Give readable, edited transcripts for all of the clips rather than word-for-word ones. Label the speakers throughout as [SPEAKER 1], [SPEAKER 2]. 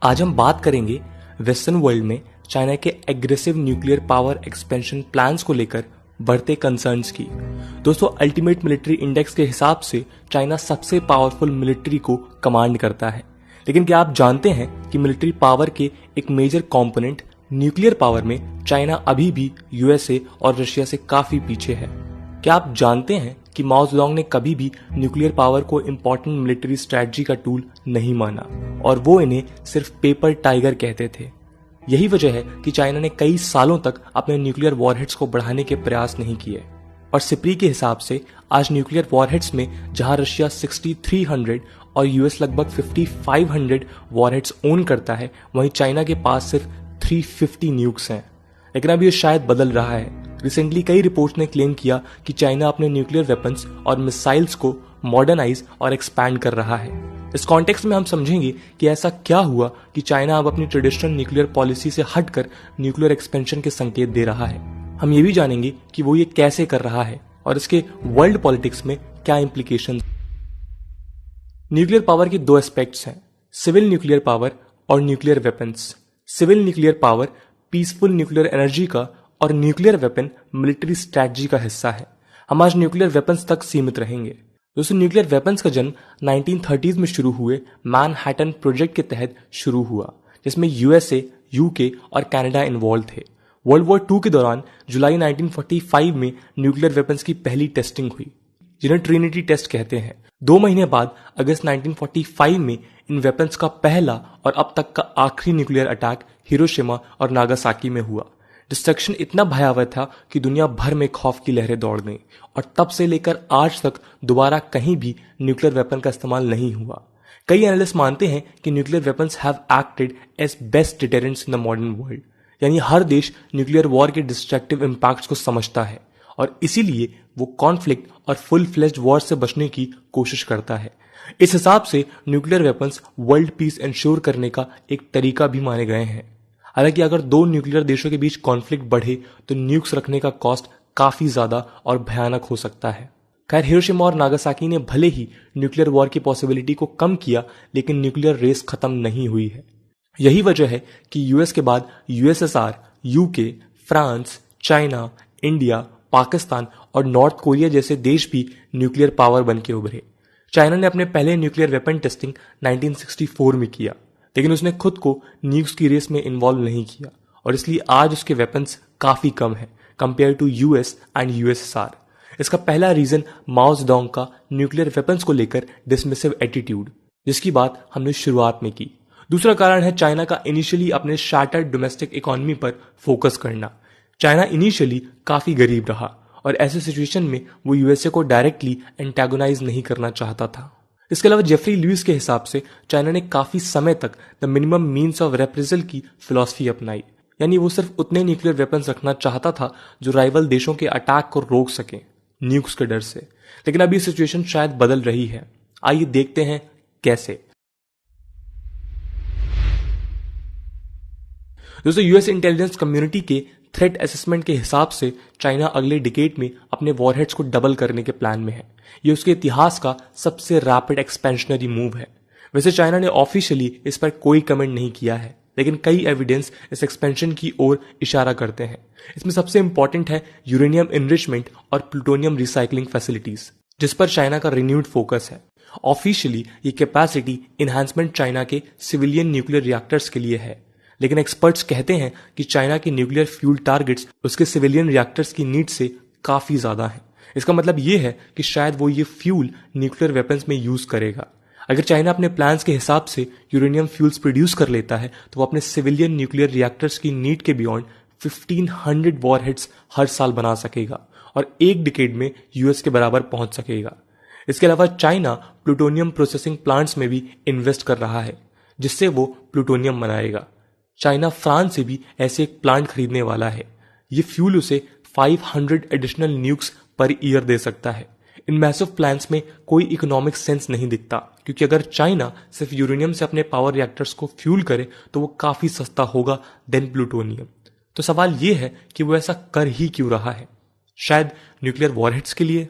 [SPEAKER 1] आज हम बात करेंगे वेस्टर्न वर्ल्ड में चाइना के aggressive nuclear power expansion plans को लेकर बढ़ते कंसर्न्स की। दोस्तों, अल्टीमेट मिलिट्री इंडेक्स के हिसाब से चाइना सबसे पावरफुल मिलिट्री को कमांड करता है। लेकिन क्या आप जानते हैं कि मिलिट्री पावर के एक मेजर कंपोनेंट न्यूक्लियर पावर में चाइना अभी भी यूएसए और रशिया से काफी पीछे है। क्या आप जानते हैं कि माओ जेडोंग ने कभी भी न्यूक्लियर पावर को इंपॉर्टेंट मिलिट्री स्ट्रेटजी का टूल नहीं माना और वो इन्हें सिर्फ पेपर टाइगर कहते थे। यही वजह है कि चाइना ने कई सालों तक अपने न्यूक्लियर वॉरहेड्स को बढ़ाने के प्रयास नहीं किए। और सिप्री के हिसाब से आज न्यूक्लियर वॉरहेड्स में जहां रशिया 6300 और यूएस लगभग 5500 वॉरहेड्स ओन करता है, वहीं चाइना के पास सिर्फ 350 न्यूक्स हैं। लेकिन अब ये शायद बदल रहा है। रिसेंटली कई रिपोर्ट्स ने क्लेम किया कि चाइना अपने न्यूक्लियर वेपन्स और मिसाइल्स को मॉडर्नाइज और एक्सपैंड कर रहा है। इस कॉन्टेक्स्ट में हम समझेंगे कि ऐसा क्या हुआ कि चाइना अब अपनी ट्रेडिशनल न्यूक्लियर पॉलिसी से हटकर न्यूक्लियर एक्सपेंशन के संकेत दे रहा है। हम ये भी जानेंगे कि वो ये कैसे कर रहा है और इसके वर्ल्ड पॉलिटिक्स में क्या इंप्लीकेशन। न्यूक्लियर पावर के दो एस्पेक्ट्स हैं, सिविल न्यूक्लियर पावर और nuclear weapons. Civil nuclear power peaceful nuclear energy का और न्यूक्लियर वेपन मिलिट्री स्ट्रैटेजी का हिस्सा है। हम आज न्यूक्लियर वेपन्स तक सीमित रहेंगे। दोस्तों, न्यूक्लियर वेपन्स का जन्म 1930s में शुरू हुए मैनहट्टन प्रोजेक्ट के तहत शुरू हुआ, जिसमें यूएसए, यूके और कनाडा इन्वॉल्व थे। वर्ल्ड वॉर II के दौरान जुलाई 1945 में न्यूक्लियर वेपन्स की पहली टेस्टिंग हुई, जिन्हें ट्रिनिटी टेस्ट कहते हैं। 2 महीने बाद अगस्त 1945 में इन वेपन्स का पहला और अब तक का आखिरी न्यूक्लियर अटैक हिरोशिमा और नागासाकी में हुआ। डिस्ट्रक्शन इतना भयावह था कि दुनिया भर में खौफ की लहरें दौड़ गईं और तब से लेकर आज तक दोबारा कहीं भी न्यूक्लियर वेपन का इस्तेमाल नहीं हुआ। कई एनालिस्ट मानते हैं कि nuclear weapons have acted as best deterrents in the modern world, यानी हर देश न्यूक्लियर वॉर के डिस्ट्रक्टिव इंपैक्ट्स को समझता है और इसीलिए वो कॉन्फ्लिक्ट और फुल फ्लेज्ड वॉर से बचने की कोशिश करता है। इस हिसाब से nuclear weapons world peace ensure करने का एक तरीका भी माने गए हैं। हालांकि अगर दो न्यूक्लियर देशों के बीच कॉन्फ्लिक्ट बढ़े तो न्यूक्स रखने का कॉस्ट काफी ज्यादा और भयानक हो सकता है। खैर, हिरोशिमा और नागासाकी ने भले ही न्यूक्लियर वॉर की पॉसिबिलिटी को कम किया, लेकिन न्यूक्लियर रेस खत्म नहीं हुई है। यही वजह है कि यूएस के बाद USSR, UK, France, China, India, Pakistan और नॉर्थ कोरिया जैसे देश भी न्यूक्लियर पावर बन के उभरे। चाइना ने अपने पहले न्यूक्लियर वेपन टेस्टिंग 1964 में किया, लेकिन उसने खुद को न्यूक्स की रेस में इन्वॉल्व नहीं किया और इसलिए आज उसके वेपन्स काफी कम हैं compare to US and USSR. इसका पहला रीजन माओ जेडोंग का न्यूक्लियर वेपन्स को लेकर डिसमिसिव एटीट्यूड, जिसकी बात हमने शुरुआत में की। दूसरा कारण है चाइना का इनिशियली अपने शार्टर्ड डोमेस्टिक इकोनॉमी पर फोकस करना। चाइना इनिशियली काफी गरीब रहा और ऐसे सिचुएशन में वो यूएसए को डायरेक्टली एंटेगोनाइज नहीं करना चाहता था। इसके अलावा जेफरी लुइस के हिसाब से चाइना ने काफी समय तक द मिनिमम मीन्स ऑफ रेप्रेजल की फिलॉसफी अपनाई, यानी वो सिर्फ उतने न्यूक्लियर वेपन्स रखना चाहता था जो राइवल देशों के अटैक को रोक सके न्यूक्स के डर से। लेकिन अब ये सिचुएशन शायद बदल रही है। आइए देखते हैं कैसे। दोस्तों, यूएस इंटेलिजेंस कम्युनिटी के थ्रेट असेसमेंट के हिसाब से चाइना अगले डिकेड में अपने वॉरहेड्स को डबल करने के प्लान में है। ये उसके इतिहास का सबसे रैपिड एक्सपेंशनरी मूव है। वैसे चाइना ने ऑफिशियली इस पर कोई कमेंट नहीं किया है, लेकिन कई एविडेंस इस एक्सपेंशन की ओर इशारा करते हैं। इसमें सबसे इंपॉर्टेंट है यूरेनियम एनरिचमेंट और प्लूटोनियम रिसाइकलिंग फैसिलिटीज, जिस पर चाइना का रिन्यूड फोकस है। ऑफिशियली ये कैपेसिटी इन्हांसमेंट चाइना के सिविलियन न्यूक्लियर रिएक्टर्स के लिए है, लेकिन एक्सपर्ट्स कहते हैं कि चाइना के न्यूक्लियर फ्यूल टारगेट्स उसके सिविलियन रिएक्टर्स की नीड से काफी ज्यादा हैं। इसका मतलब ये है कि शायद वो ये फ्यूल न्यूक्लियर वेपन्स में यूज करेगा। अगर चाइना अपने प्लान्स के हिसाब से यूरेनियम फ्यूल्स प्रोड्यूस कर लेता है तो वो अपने सिविलियन न्यूक्लियर रिएक्टर्स की नीड के बियॉन्ड 1500 वॉरहेड्स हर साल बना सकेगा और एक डिकेड में यूएस के बराबर पहुंच सकेगा। इसके अलावा चाइना प्लूटोनियम प्रोसेसिंग प्लांट्स में भी इन्वेस्ट कर रहा है, जिससे वो प्लूटोनियम बनाएगा। चाइना फ्रांस से भी ऐसे एक प्लांट खरीदने वाला है। ये फ्यूल उसे 500 एडिशनल न्यूक्स पर ईयर दे सकता है। इन मैसिव प्लान्स में कोई इकोनॉमिक सेंस नहीं दिखता, क्योंकि अगर चाइना सिर्फ यूरेनियम से अपने पावर रिएक्टर्स को फ्यूल करे तो वो काफी सस्ता होगा देन प्लूटोनियम। तो सवाल ये है कि वो ऐसा कर ही क्यों रहा है? शायद न्यूक्लियर वॉरहेड्स के लिए।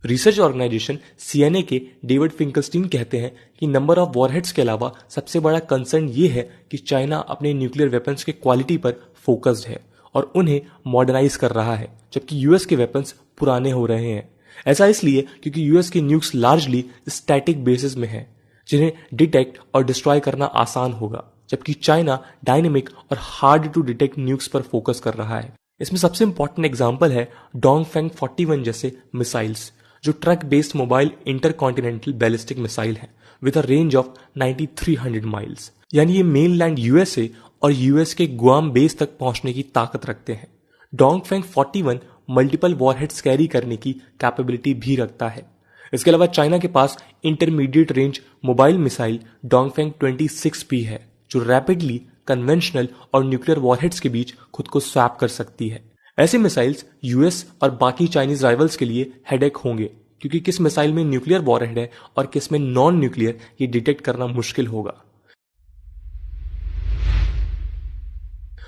[SPEAKER 1] रिसर्च ऑर्गेनाइजेशन सीएनए के डेविड फिंकलस्टीन कहते हैं कि नंबर ऑफ वॉरहेड्स के अलावा सबसे बड़ा कंसर्न ये है कि चाइना अपने न्यूक्लियर वेपन्स के क्वालिटी पर फोकस्ड है और उन्हें मॉडर्नाइज कर रहा है, जबकि यूएस के वेपन्स पुराने हो रहे हैं। ऐसा इसलिए क्योंकि यूएस के न्यूक्स लार्जली स्टैटिक बेसिस में हैं, जिन्हें डिटेक्ट और डिस्ट्रॉय करना आसान होगा, जबकि चाइना डायनेमिक और हार्ड टू डिटेक्ट न्यूक्स पर फोकस कर रहा है। इसमें सबसे इंपॉर्टेंट एग्जांपल है डोंगफेंग 41 जैसे मिसाइल्स, जो truck based mobile intercontinental ballistic missile है with a range of 9300 miles, यानी ये मेनलैंड यूएसए और यूएस के गुआम बेस तक पहुंचने की ताकत रखते हैं। डोंगफेंग 41 मल्टीपल वॉरहेड्स कैरी करने की कैपेबिलिटी भी रखता है। इसके अलावा चाइना के पास intermediate range mobile missile Dongfeng 26 भी है, जो रैपिडली कन्वेंशनल और न्यूक्लियर वॉरहेड्स के बीच खुद को स्वैप कर सकती है। ऐसे मिसाइल्स यूएस और बाकी चाइनीज राइवल्स के लिए हेडेक होंगे, क्योंकि किस मिसाइल में न्यूक्लियर वॉरहेड है और किस में नॉन न्यूक्लियर, ये डिटेक्ट करना मुश्किल होगा।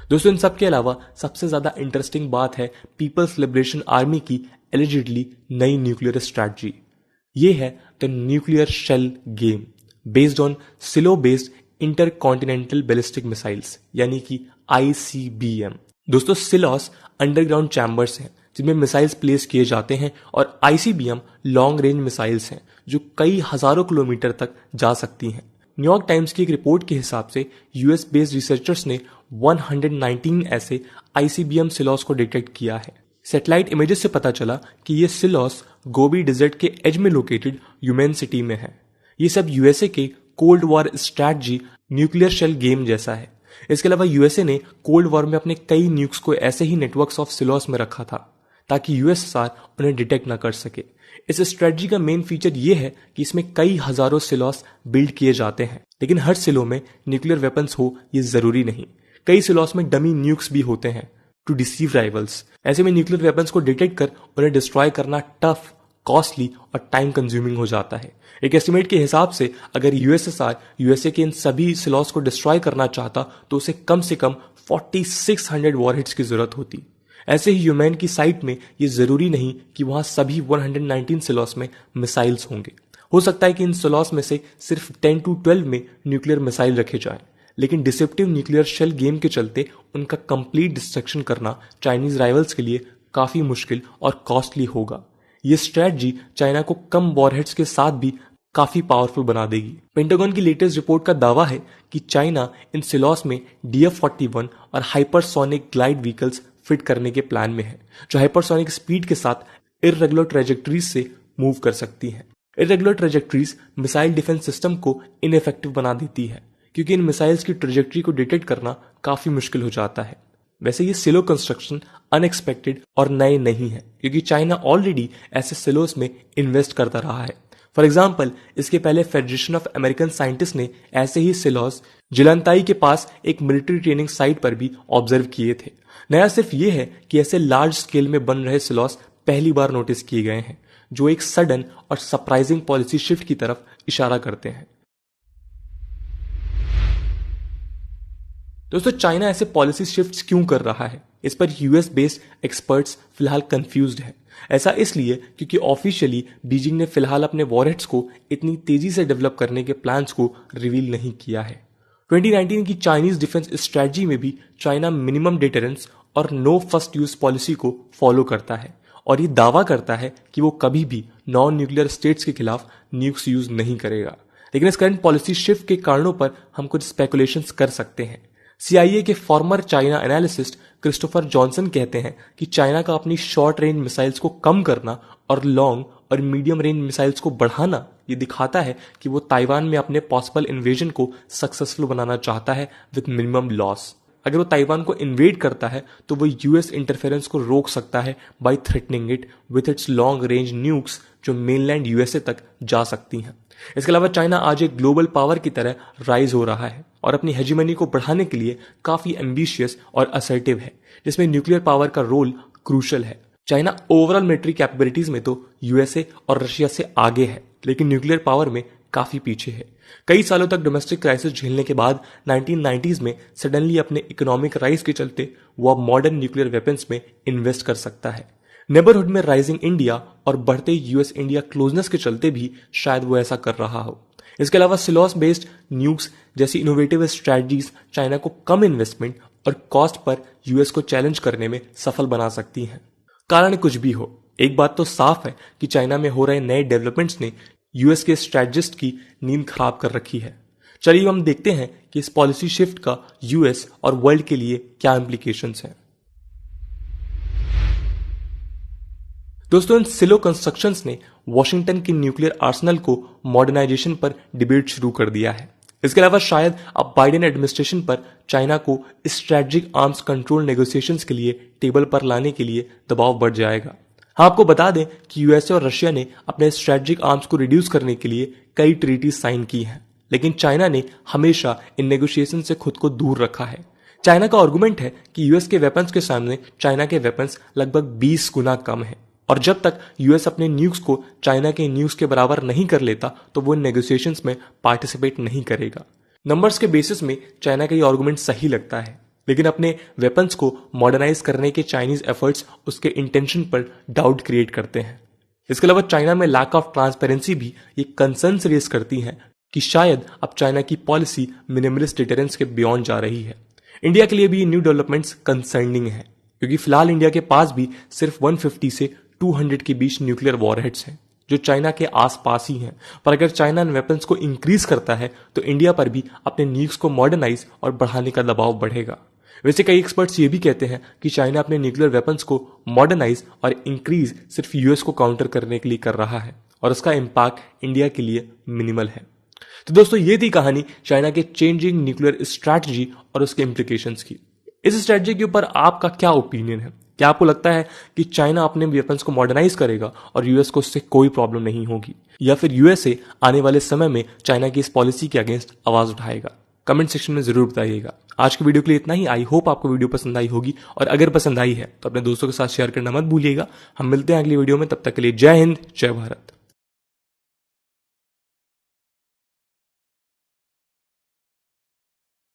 [SPEAKER 1] दोस्तों, इन सब के अलावा सबसे ज्यादा इंटरेस्टिंग बात है पीपल्स लिबरेशन आर्मी की एलिजिडली नई न्यूक्लियर स्ट्रैटेजी। ये है the nuclear shell game based on silo based intercontinental ballistic missiles, यानी कि ICBM। दोस्तों, सिलोस अंडरग्राउंड चैम्बर्स हैं जिनमें मिसाइल्स प्लेस किए जाते हैं, और ICBM लॉन्ग रेंज मिसाइल्स हैं जो कई हजारों किलोमीटर तक जा सकती हैं। न्यूयॉर्क टाइम्स की एक रिपोर्ट के हिसाब से यूएस बेस्ड रिसर्चर्स ने 119 ऐसे ICBM सिलोस को डिटेक्ट किया है। सैटेलाइट इमेजेस से पता चला कि ये सिलोस गोबी डिजर्ट के एज में लोकेटेड ह्यूमेन सिटी में है। ये सब यूएसए के cold war strategy nuclear shell game जैसा है। इसके अलावा यूएसए ने कोल्ड वॉर में अपने कई न्यूक्स को ऐसे ही नेटवर्क्स ऑफ सिलोस में रखा था ताकि यूएसएसआर उन्हें डिटेक्ट न कर सके। इस स्ट्रेटजी का मेन फीचर ये है कि इसमें कई हजारों सिलोस बिल्ड किए जाते हैं, लेकिन हर सिलो में न्यूक्लियर वेपन्स हो ये जरूरी नहीं। कई सिलोस में डमी न्यूक्स भी होते हैं टू डिसीव राइवल्स। ऐसे में न्यूक्लियर वेपन्स को डिटेक्ट कर उन्हें डिस्ट्रॉय करना टफ, कॉस्टली और टाइम कंज्यूमिंग हो जाता है। एक एस्टिमेट के हिसाब से अगर यूएसएसआर यूएसए के इन सभी सिलोस को डिस्ट्रॉय करना चाहता तो उसे कम से कम 4600 वॉरहेड्स की जरूरत होती। ऐसे ही ह्यूमेन की साइट में ये जरूरी नहीं कि वहां सभी 119 सिलोस में मिसाइल्स होंगे। हो सकता है कि इन सिलोस में से सिर्फ 10 to 12 में न्यूक्लियर मिसाइल रखे जाएं, लेकिन डिसेप्टिव न्यूक्लियर शेल गेम के चलते उनका कंप्लीट डिस्ट्रक्शन करना चाइनीज राइवल्स के लिए काफी मुश्किल और कॉस्टली होगा। ये स्ट्रैटेजी चाइना को कम वॉरहेड्स के साथ भी काफी पावरफुल बना देगी। पेंटागन की लेटेस्ट रिपोर्ट का दावा है कि चाइना इन सिलोस में DF-41 और हाइपरसोनिक ग्लाइड व्हीकल्स फिट करने के प्लान में है, जो हाइपरसोनिक स्पीड के साथ इररेगुलर ट्रेजेक्टरीज से मूव कर सकती हैं। Irregular trajectories missile defence system को इनइफेक्टिव बना देती है, क्योंकि इन मिसाइल्स की ट्रेजेक्टरी को डिटेक्ट करना काफी मुश्किल हो जाता है। वैसे ये सिलो कंस्ट्रक्शन अनएक्सपेक्टेड और नए नहीं है, क्योंकि चाइना ऑलरेडी ऐसे सिलोस में इन्वेस्ट करता रहा है। फॉर एग्जाम्पल, इसके पहले फेडरेशन ऑफ अमेरिकन साइंटिस्ट ने ऐसे ही सिलोस जिलानताई के पास एक मिलिट्री ट्रेनिंग साइट पर भी ऑब्जर्व किए थे। नया सिर्फ ये है कि ऐसे लार्ज स्केल में बन रहे सिलोस पहली बार नोटिस किए गए हैं, जो एक सडन और सरप्राइजिंग पॉलिसी शिफ्ट की तरफ इशारा करते हैं। दोस्तों, चाइना ऐसे पॉलिसी शिफ्ट्स क्यों कर रहा है, इस पर यूएस बेस्ड एक्सपर्ट्स फिलहाल कंफ्यूज्ड है। ऐसा इसलिए क्योंकि ऑफिशियली बीजिंग ने फिलहाल अपने वॉरहेड्स को इतनी तेजी से डेवलप करने के प्लान्स को रिवील नहीं किया है। 2019 की चाइनीज डिफेंस स्ट्रेटजी में भी चाइना मिनिमम डिटरेंस और नो फर्स्ट यूज पॉलिसी को फॉलो करता है, और ये दावा करता है कि वो कभी भी नॉन न्यूक्लियर स्टेट्स के खिलाफ न्यूक्स यूज नहीं करेगा। लेकिन इस करंट पॉलिसी शिफ्ट के कारणों पर हम कुछ स्पेकुलेशंस कर सकते हैं। CIA के farmer China analyst Christopher Johnson कहते हैं कि चाइना का अपनी शॉर्ट रेंज मिसाइल्स को कम करना और लॉन्ग और मीडियम रेंज मिसाइल्स को बढ़ाना ये दिखाता है कि वो ताइवान में अपने पॉसिबल इन्वेजन को सक्सेसफुल बनाना चाहता है विद मिनिमम लॉस। अगर वो ताइवान को इन्वेड करता है तो वो यूएस इंटरफेरेंस को रोक सकता है by threatening it with its long range nukes जो मेनलैंड यूएसए तक जा सकती हैं। इसके अलावा चाइना आज एक ग्लोबल पावर की तरह राइज हो रहा है और अपनी हेजिमनी को बढ़ाने के लिए काफी एम्बिशियस और असर्टिव है, जिसमें न्यूक्लियर पावर का रोल क्रूशल है। चाइना ओवरऑल मिलिट्री कैपेबिलिटीज में तो यूएसए और रशिया से आगे है, लेकिन न्यूक्लियर पावर में काफी पीछे है। कई सालों तक डोमेस्टिक क्राइसिस झेलने के बाद 1990s में सडनली अपने इकोनॉमिक राइज के चलते वो अब मॉडर्न न्यूक्लियर वेपन्स में इन्वेस्ट कर सकता है। नेबरहुड में राइजिंग इंडिया और बढ़ते यूएस इंडिया क्लोजनेस के चलते भी शायद वो ऐसा कर रहा हो। इसके अलावा सिलॉस बेस्ड न्यूक्स जैसी इनोवेटिव स्ट्रेटजीज चाइना को कम इन्वेस्टमेंट और कॉस्ट पर यूएस को चैलेंज करने में सफल बना सकती हैं। कारण कुछ भी हो, एक बात तो साफ है कि चाइना में हो रहे नए डेवलपमेंट्स ने यूएस के स्ट्रेटजिस्ट की नींद खराब कर रखी है। चलिए हम देखते हैं कि इस पॉलिसी शिफ्ट का यूएस और वर्ल्ड के लिए क्या इंप्लीकेशंस हैं। दोस्तों, इन सिलो कंस्ट्रक्शंस ने वॉशिंगटन के न्यूक्लियर आर्सेनल को मॉडर्नाइजेशन पर डिबेट शुरू कर दिया है। इसके अलावा शायद अब बाइडेन एडमिनिस्ट्रेशन पर चाइना को स्ट्रेटेजिक आर्म्स कंट्रोल नेगोशिएशंस के लिए टेबल पर लाने के लिए दबाव बढ़ जाएगा। हाँ, आपको बता दें कि यूएसए और रशिया ने अपने स्ट्रेटेजिक आर्म्स को रिड्यूस करने के लिए कई ट्रीटी साइन की हैं, लेकिन चाइना ने हमेशा इन नेगोशिएशन से खुद को दूर रखा है। चाइना का आर्गुमेंट है कि यूएस के वेपन्स के सामने चाइना के वेपन्स लगभग 20 गुना कम है और जब तक यूएस अपने न्यूक्स को चाइना के न्यूक्स के बराबर नहीं कर लेता तो वो इन नेगोशिएशंस में पार्टिसिपेट नहीं करेगा। नंबर्स के बेसिस में चाइना का ये आर्गुमेंट सही लगता है, लेकिन अपने वेपन्स को मॉडर्नाइज करने के चाइनीज एफर्ट्स उसके इंटेंशन पर डाउट क्रिएट करते हैं। इसके अलावा चाइना में लैक ऑफ ट्रांसपेरेंसी भी ये कंसर्न्स रेज करती हैं कि शायद अब चाइना की पॉलिसी मिनिमलिस्ट डिटरेंस के बियॉन्ड जा रही है। इंडिया के लिए भी ये न्यू डेवलपमेंट्स कंसर्निंग है, क्योंकि फिलहाल इंडिया के पास भी सिर्फ 150 से 200 के बीच न्यूक्लियर वॉरहेड्स हैं जो चाइना के आसपास ही हैं। पर अगर चाइना इन वेपन्स को इंक्रीज करता है तो इंडिया पर भी अपने न्यूक्स को मॉडर्नाइज और बढ़ाने का दबाव बढ़ेगा। वैसे कई एक्सपर्ट्स ये भी कहते हैं कि चाइना अपने न्यूक्लियर वेपन्स को मॉडर्नाइज और इंक्रीज सिर्फ यूएस को काउंटर करने के लिए कर रहा है और उसका इम्पैक्ट इंडिया के लिए मिनिमल है। तो दोस्तों, ये थी कहानी चाइना के चेंजिंग न्यूक्लियर स्ट्रैटेजी और उसके इम्प्लीकेशंस की। इस स्ट्रैटेजी के ऊपर आपका क्या ओपिनियन है? क्या आपको लगता है कि चाइना अपने वेपन्स को मॉडर्नाइज करेगा और यूएस को उससे कोई प्रॉब्लम नहीं होगी, या फिर यूएसए आने वाले समय में चाइना की इस पॉलिसी के अगेंस्ट आवाज उठाएगा? कमेंट सेक्शन में जरूर बताइएगा। आज की वीडियो के लिए इतना ही। आई होप आपको वीडियो पसंद आई होगी, और अगर पसंद आई है तो अपने दोस्तों के साथ शेयर करना मत भूलिएगा। हम मिलते हैं अगली वीडियो में, तब तक के लिए जय हिंद, जय भारत।